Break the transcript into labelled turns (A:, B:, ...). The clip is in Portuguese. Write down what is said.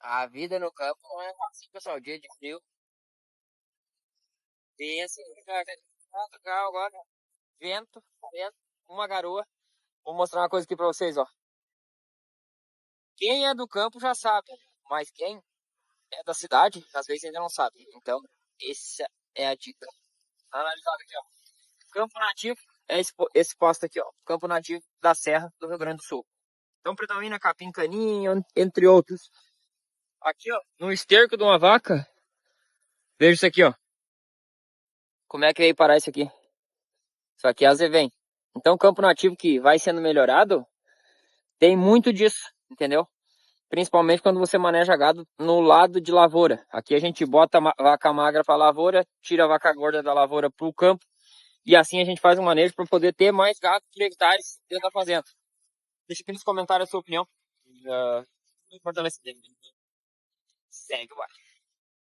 A: A vida no campo não é assim, pessoal. Dia de frio. Tem assim, cara, tá legal agora. Vento, vento, uma garoa. Vou mostrar uma coisa aqui pra vocês, ó. Quem é do campo já sabe, mas quem é da cidade, às vezes ainda não sabe. Então, essa é a dica. Analisado aqui, ó. Campo nativo é esse posto aqui, ó. Campo nativo da Serra do Rio Grande do Sul. Então predomina capim caninho, entre outros. Aqui, ó, no esterco de uma vaca, veja isso aqui, ó. Como é que veio parar isso aqui? Isso aqui é azevém. Então, campo nativo que vai sendo melhorado, tem muito disso, entendeu? Principalmente quando você maneja gado no lado de lavoura. Aqui a gente bota a vaca magra para lavoura, tira a vaca gorda da lavoura para o campo, e assim a gente faz um manejo para poder ter mais gado por hectares dentro da fazenda. Deixa aqui nos comentários a sua opinião. Fortalecer. Segue, vai.